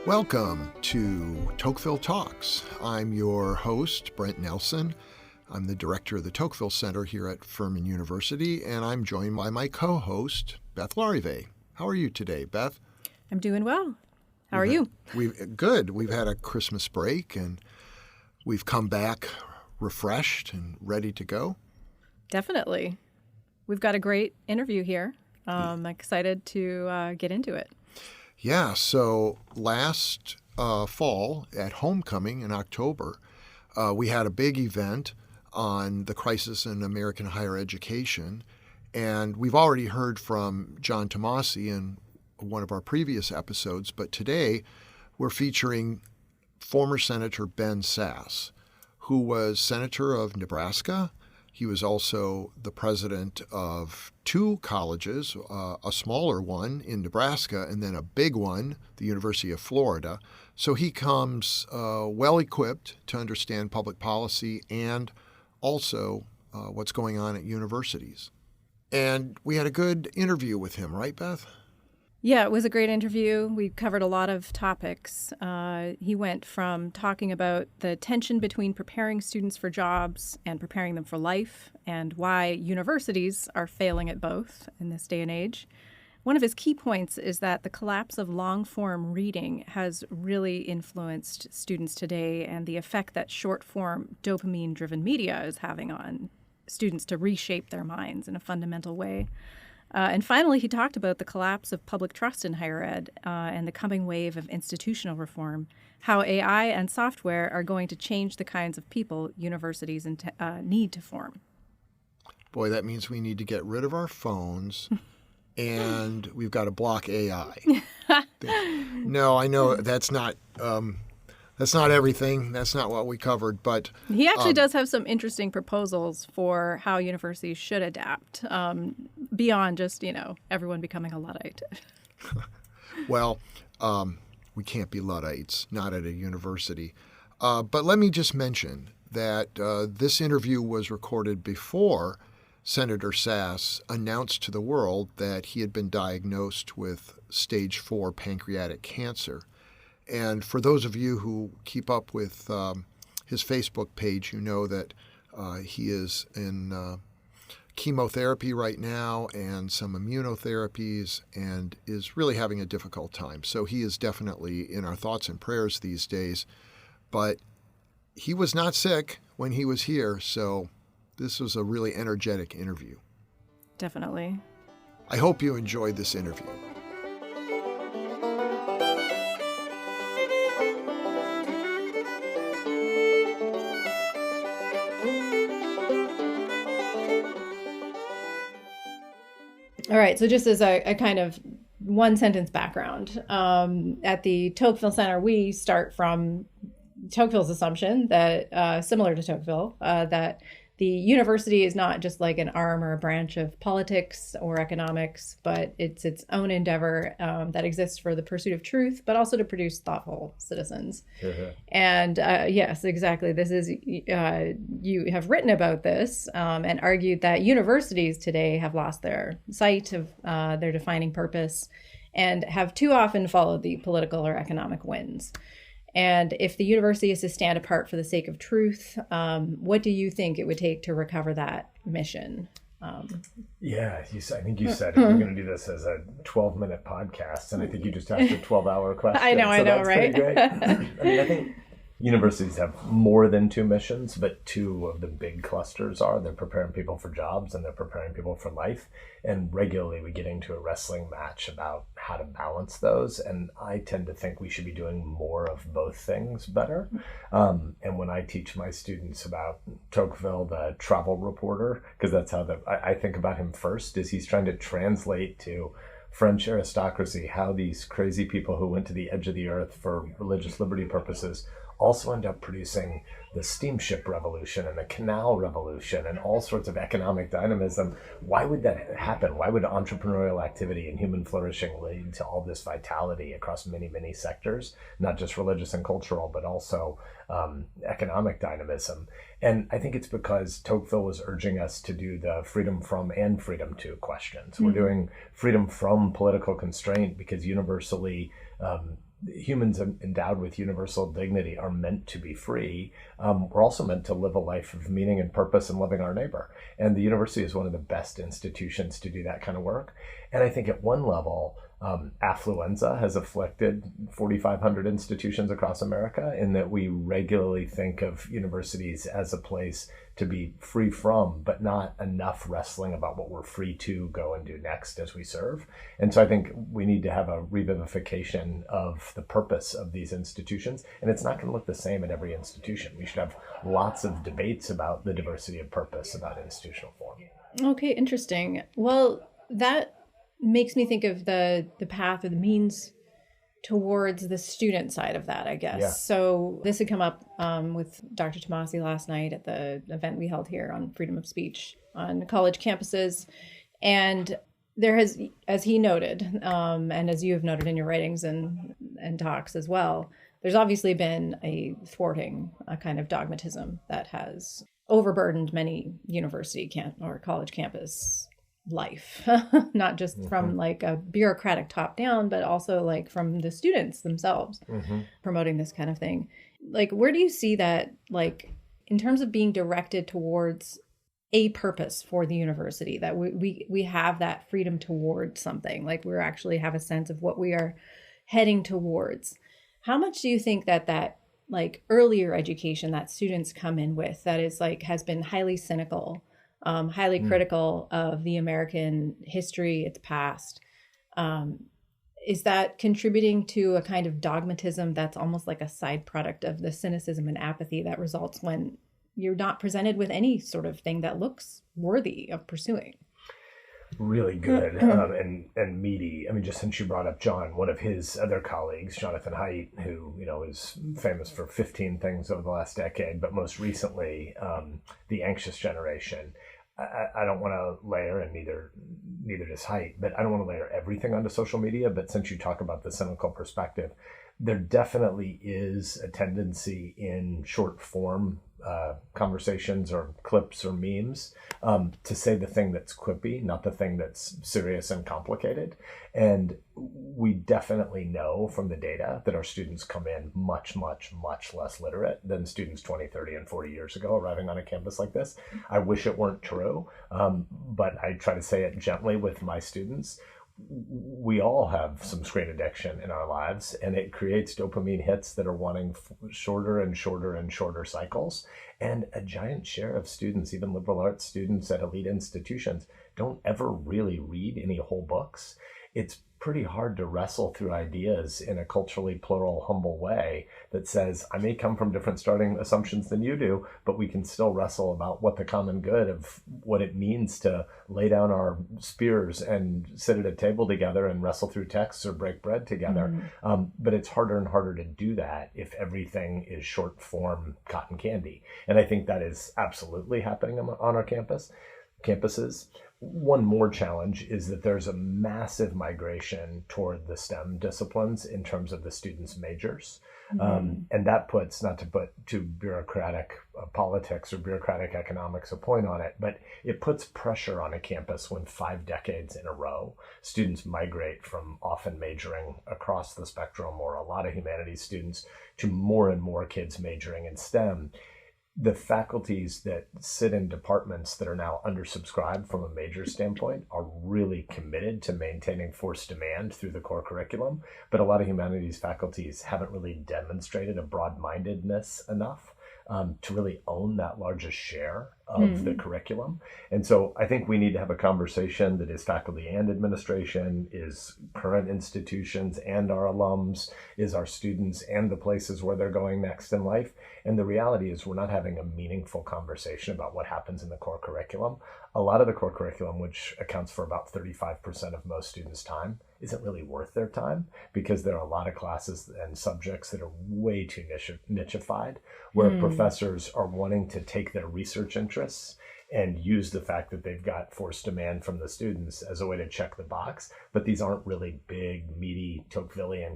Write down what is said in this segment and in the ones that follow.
Welcome to Tocqueville Talks. I'm your host, Brent Nelson. I'm the director of the Tocqueville Center here at Furman University, and I'm joined by my co-host, Beth Larive. How are you today, Beth? I'm doing well. How are you? Good. We've had a Christmas break, and we've come back refreshed and ready to go. Definitely. We've got a great interview here. I'm excited to get into it. Yeah, so last fall at Homecoming in October, we had a big event on the crisis in American higher education. And we've already heard from John Tomasi in one of our previous episodes, but today we're featuring former Senator Ben Sasse, who was Senator of Nebraska. He was also the president of two colleges, a smaller one in Nebraska and then a big one, the University of Florida. So he comes well-equipped to understand public policy and also what's going on at universities. And we had a good interview with him, right, Beth? Yeah, it was a great interview. We covered a lot of topics. He went from talking about the tension between preparing students for jobs and preparing them for life, and why universities are failing at both in this day and age. One of his key points is that the collapse of long-form reading has really influenced students today, and the effect that short-form dopamine-driven media is having on students to reshape their minds in a fundamental way. And finally, he talked about the collapse of public trust in higher ed and the coming wave of institutional reform, how AI and software are going to change the kinds of people universities need to form. Boy, that means we need to get rid of our phones and we've got to block AI. No, I know that's not everything. That's not what we covered, but he actually does have some interesting proposals for how universities should adapt beyond just, everyone becoming a Luddite. Well, we can't be Luddites, not at a university. But let me just mention that this interview was recorded before Senator Sasse announced to the world that he had been diagnosed with stage 4 pancreatic cancer. And for those of you who keep up with his Facebook page, you know that he is in chemotherapy right now and some immunotherapies and is really having a difficult time. So he is definitely in our thoughts and prayers these days. But he was not sick when he was here, so this was a really energetic interview. Definitely. I hope you enjoyed this interview. All right, so just as a kind of one-sentence background, at the Tocqueville Center, we start from Tocqueville's assumption that, similar to Tocqueville, that the university is not just like an arm or a branch of politics or economics, but it's its own endeavor that exists for the pursuit of truth, but also to produce thoughtful citizens. Mm-hmm. And yes, exactly. This is, you have written about this and argued that universities today have lost their sight of their defining purpose and have too often followed the political or economic winds. And if the university is to stand apart for the sake of truth, what do you think it would take to recover that mission? I think you said we're going to do this as a 12-minute podcast, and I think you just asked a 12-hour question. I know, that's right? Pretty great. I think universities have more than two missions, but two of the big clusters are they're preparing people for jobs and they're preparing people for life. And regularly we get into a wrestling match about how to balance those. And I tend to think we should be doing more of both things better. And when I teach my students about Tocqueville, the travel reporter, because that's how I think about him first, is he's trying to translate to French aristocracy how these crazy people who went to the edge of the earth for religious liberty purposes also end up producing the steamship revolution and the canal revolution and all sorts of economic dynamism. Why would that happen? Why would entrepreneurial activity and human flourishing lead to all this vitality across many, many sectors, not just religious and cultural, but also economic dynamism? And I think it's because Tocqueville was urging us to do the freedom from and freedom to questions. Mm-hmm. We're doing freedom from political constraint because universally humans endowed with universal dignity are meant to be free. We're also meant to live a life of meaning and purpose and loving our neighbor. And the university is one of the best institutions to do that kind of work. And I think at one level, affluenza has afflicted 4,500 institutions across America, in that we regularly think of universities as a place to be free from, but not enough wrestling about what we're free to go and do next as we serve. And so I think we need to have a revivification of the purpose of these institutions. And it's not going to look the same at every institution. We should have lots of debates about the diversity of purpose about institutional form. Okay, interesting. Well, that makes me think of the path or the means towards the student side of that, I guess. Yeah. So this had come up with Dr. Tomasi last night at the event we held here on freedom of speech on college campuses. And there has, as he noted, and as you have noted in your writings and talks as well, there's obviously been a thwarting, a kind of dogmatism that has overburdened many university or college campus life, not just from like a bureaucratic top down, but also like from the students themselves promoting this kind of thing. Like, where do you see that, like, in terms of being directed towards a purpose for the university, that we have that freedom towards something, like we actually have a sense of what we are heading towards? How much do you think that like earlier education that students come in with, that is like, has been highly cynical, highly critical of the American history, its past, is that contributing to a kind of dogmatism that's almost like a side product of the cynicism and apathy that results when you're not presented with any sort of thing that looks worthy of pursuing? Really good and meaty. I mean, just since you brought up John, one of his other colleagues, Jonathan Haidt, who is famous for 15 things over the last decade, but most recently, the anxious generation. I don't want to layer, and neither does Haidt, but I don't want to layer everything onto social media. But since you talk about the cynical perspective, there definitely is a tendency in short form conversations or clips or memes to say the thing that's quippy, not the thing that's serious and complicated. And we definitely know from the data that our students come in much, much, much less literate than students 20, 30, and 40 years ago arriving on a campus like this. I wish it weren't true, but I try to say it gently with my students. We all have some screen addiction in our lives, and it creates dopamine hits that are wanting shorter and shorter and shorter cycles. And a giant share of students, even liberal arts students at elite institutions, don't ever really read any whole books. It's pretty hard to wrestle through ideas in a culturally plural, humble way that says, I may come from different starting assumptions than you do, but we can still wrestle about what the common good of what it means to lay down our spears and sit at a table together and wrestle through texts or break bread together. But it's harder and harder to do that if everything is short form cotton candy. And I think that is absolutely happening on our campuses. One more challenge is that there's a massive migration toward the STEM disciplines in terms of the students' majors. And that puts, not to put too bureaucratic politics or bureaucratic economics a point on it, but it puts pressure on a campus when 5 decades in a row, students migrate from often majoring across the spectrum, or a lot of humanities students, to more and more kids majoring in STEM. The faculties that sit in departments that are now undersubscribed from a major standpoint are really committed to maintaining forced demand through the core curriculum, but a lot of humanities faculties haven't really demonstrated a broad-mindedness enough to really own that largest share of the curriculum. And so I think we need to have a conversation that is faculty and administration, is current institutions and our alums, is our students and the places where they're going next in life. And the reality is we're not having a meaningful conversation about what happens in the core curriculum. A lot of the core curriculum, which accounts for about 35% of most students' time, isn't really worth their time, because there are a lot of classes and subjects that are way too nichified, where professors are wanting to take their research interests and use the fact that they've got forced demand from the students as a way to check the box. But these aren't really big, meaty, Tocquevillian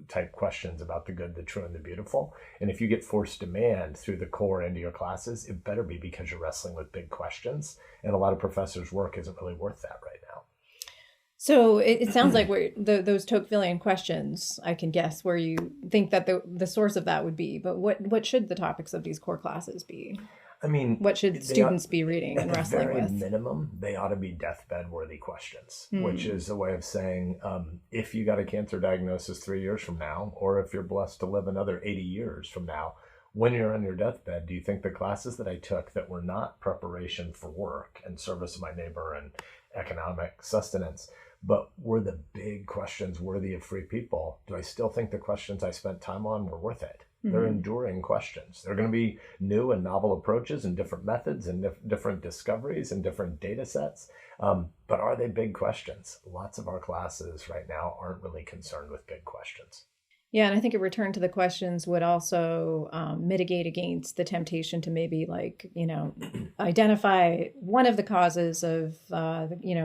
type questions about the good, the true, and the beautiful. And if you get forced demand through the core into your classes, it better be because you're wrestling with big questions. And a lot of professors' work isn't really worth that right now. So it sounds like those Tocquevillian questions, I can guess where you think that the source of that would be. But what should the topics of these core classes be? I mean, what should students be reading and wrestling with? At the very minimum, they ought to be deathbed-worthy questions, which is a way of saying, if you got a cancer diagnosis 3 years from now, or if you're blessed to live another 80 years from now, when you're on your deathbed, do you think the classes that I took that were not preparation for work and service of my neighbor and economic sustenance, but were the big questions worthy of free people? Do I still think the questions I spent time on were worth it? They're enduring questions. They're going to be new and novel approaches and different methods and different discoveries and different data sets. But are they big questions? Lots of our classes right now aren't really concerned with big questions. Yeah, and I think a return to the questions would also mitigate against the temptation to maybe identify one of the causes of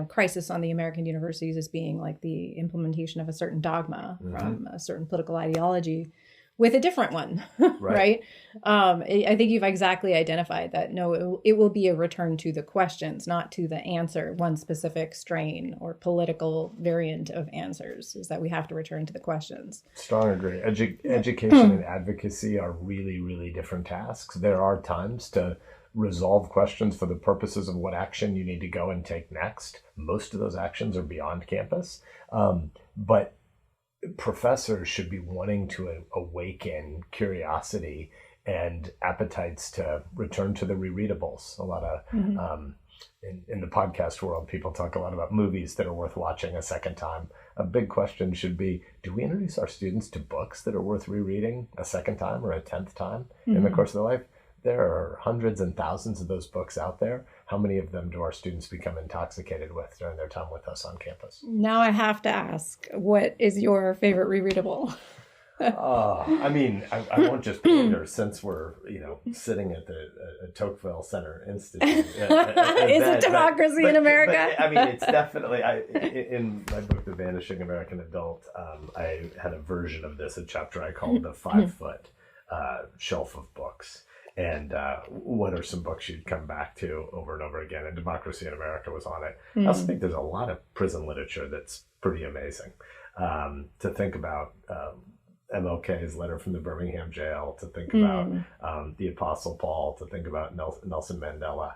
crisis on the American universities as being like the implementation of a certain dogma from a certain political ideology with a different one, right? I think you've exactly identified that. No, it will be a return to the questions, not to the answer, one specific strain or political variant of answers, is that we have to return to the questions. Strong agree. Education and advocacy are really, really different tasks. There are times to resolve questions for the purposes of what action you need to go and take next. Most of those actions are beyond campus. But professors should be wanting to awaken curiosity and appetites to return to the rereadables. A lot of in the podcast world, people talk a lot about movies that are worth watching a second time. A big question should be, do we introduce our students to books that are worth rereading a second time or a 10th time in the course of their life? There are hundreds and thousands of those books out there. How many of them do our students become intoxicated with during their time with us on campus? Now I have to ask, what is your favorite rereadable? I won't just pander since we're, sitting at the Tocqueville Center Institute. Is it democracy in America? But, it's definitely, in my book, The Vanishing American Adult, I had a version of this, a chapter I called the 5-foot shelf of books. And what are some books you'd come back to over and over again? And Democracy in America was on it. I also think there's a lot of prison literature that's pretty amazing. To think about MLK's letter from the Birmingham jail, to think about the Apostle Paul, to think about Nelson Mandela.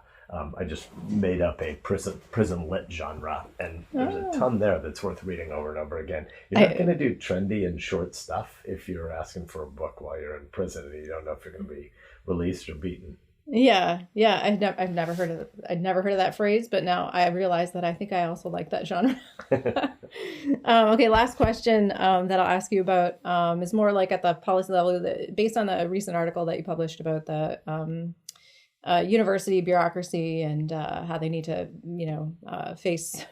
I just made up a prison lit genre, and there's a ton there that's worth reading over and over again. You're not going to do trendy and short stuff if you're asking for a book while you're in prison and you don't know if you're going to be released or beaten. Yeah. I've never heard of that phrase, but now I realize that I think I also like that genre. Okay, last question that I'll ask you about is more like at the policy level, based on the recent article that you published about the university bureaucracy and how they need to, face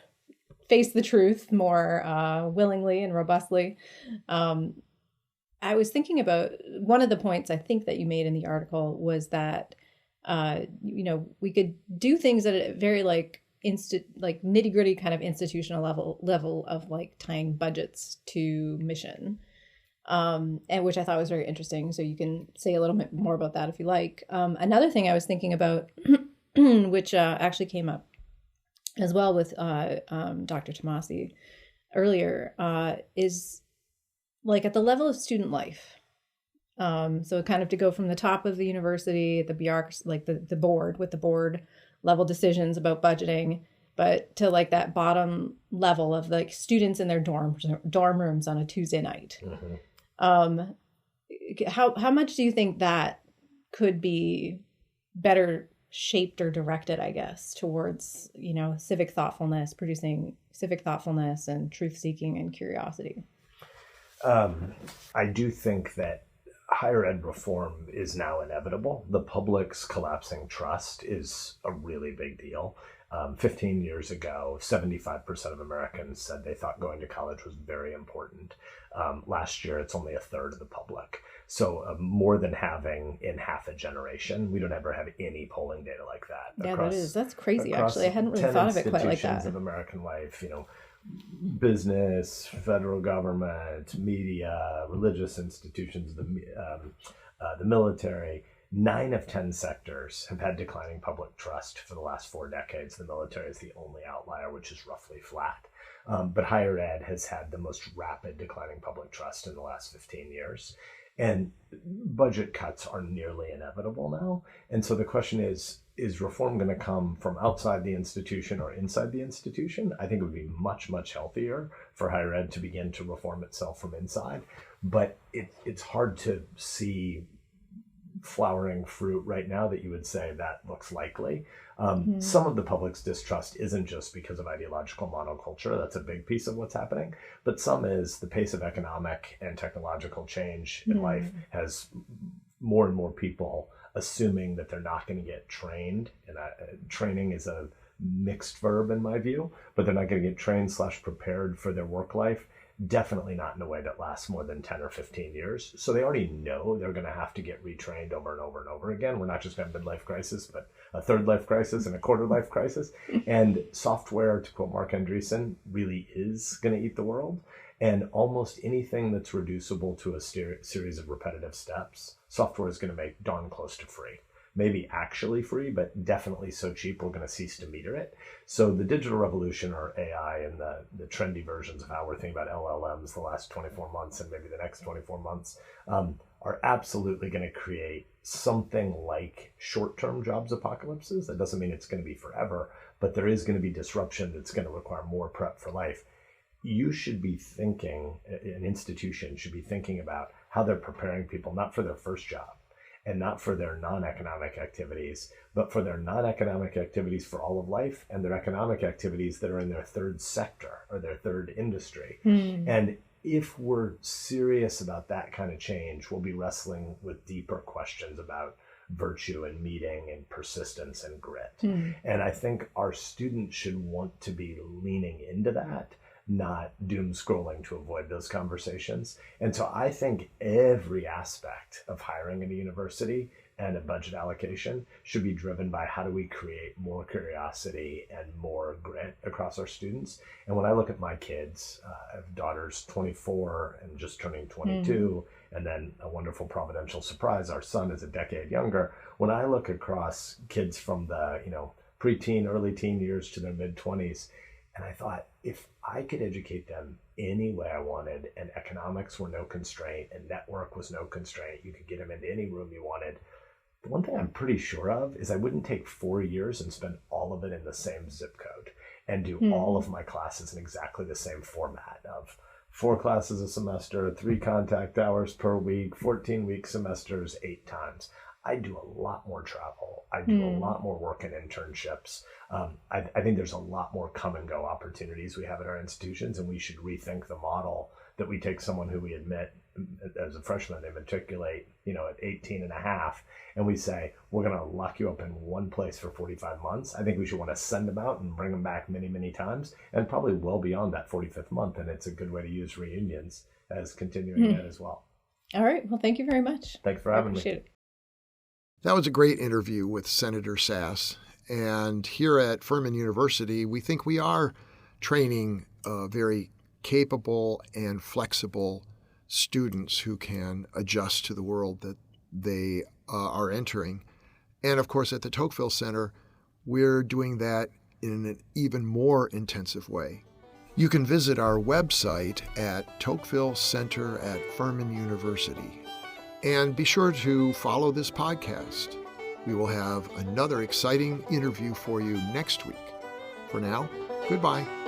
the truth more willingly and robustly. I was thinking about one of the points I think that you made in the article was that, we could do things at a very nitty gritty kind of institutional level of like tying budgets to mission, and which I thought was very interesting. So you can say a little bit more about that if you like. Another thing I was thinking about, which actually came up as well with Dr. Tomasi earlier, is like at the level of student life. So kind of to go from the top of the university, the bureaucracy, like the board with the board level decisions about budgeting, but to like that bottom level of like students in their dorm rooms on a Tuesday night. How much do you think that could be better shaped or directed, I guess, towards, civic thoughtfulness, producing civic thoughtfulness and truth seeking and curiosity? I do think that higher ed reform is now inevitable. The public's collapsing trust is a really big deal. 15 years ago, 75% of Americans said they thought going to college was very important. Last year, it's only a third of the public. So more than halving in half a generation. We don't ever have any polling data like that. Yeah, that's crazy, actually. I hadn't really thought of it quite like that. Of American life, business, federal government, media, religious institutions, the military, 9 of 10 sectors have had declining public trust for the last 4 decades. The military is the only outlier, which is roughly flat. But higher ed has had the most rapid declining public trust in the last 15 years. And budget cuts are nearly inevitable now. And so the question is reform going to come from outside the institution or inside the institution? I think it would be much, much healthier for higher ed to begin to reform itself from inside. But it's hard to see flowering fruit right now that you would say that looks likely. Some of the public's distrust isn't just because of ideological monoculture. That's a big piece of what's happening. But some is the pace of economic and technological change in life has more and more people assuming that they're not going to get trained. And training is a mixed verb in my view, but they're not going to get trained / prepared for their work life. Definitely not in a way that lasts more than 10 or 15 years. So they already know they're going to have to get retrained over and over and over again. We're not just going to have a midlife crisis, but a third life crisis and a quarter life crisis. And software, to quote Mark Andreessen, really is going to eat the world. And almost anything that's reducible to a series of repetitive steps, software is going to make darn close to free. Maybe actually free, but definitely so cheap we're going to cease to meter it. So the digital revolution, or AI, and the trendy versions of how we're thinking about LLMs the last 24 months and maybe the next 24 months are absolutely going to create something like short-term jobs apocalypses. That doesn't mean it's going to be forever, but there is going to be disruption that's going to require more prep for life. You should be thinking, an institution should be thinking about how they're preparing people, not for their first job, and not for their non-economic activities, but for their non-economic activities for all of life and their economic activities that are in their third sector or their third industry. And if we're serious about that kind of change, we'll be wrestling with deeper questions about virtue and meaning and persistence and grit. And I think our students should want to be leaning into that, not doom scrolling to avoid those conversations. And so I think every aspect of hiring at a university and a budget allocation should be driven by how do we create more curiosity and more grit across our students. And when I look at my kids, I have daughters 24 and just turning 22, and then a wonderful providential surprise, our son is a decade younger. When I look across kids from the preteen, early teen years to their mid-20s, and I thought, if I could educate them any way I wanted, and economics were no constraint, and network was no constraint, you could get them into any room you wanted. The one thing I'm pretty sure of is I wouldn't take 4 years and spend all of it in the same zip code and do all of my classes in exactly the same format of 4 classes a semester, 3 contact hours per week, 14-week semesters, 8 times. I do a lot more travel. I do a lot more work in internships. I think there's a lot more come and go opportunities we have at our institutions, and we should rethink the model that we take someone who we admit as a freshman, they matriculate, at 18 and a half, and we say, we're going to lock you up in one place for 45 months. I think we should want to send them out and bring them back many, many times, and probably well beyond that 45th month. And it's a good way to use reunions as continuing ed as well. All right. Well, thank you very much. Thanks for having me. Appreciate it. That was a great interview with Senator Sasse. And here at Furman University, we think we are training very capable and flexible students who can adjust to the world that they are entering. And of course, at the Tocqueville Center, we're doing that in an even more intensive way. You can visit our website at Tocqueville Center at Furman University. And be sure to follow this podcast. We will have another exciting interview for you next week. For now, goodbye.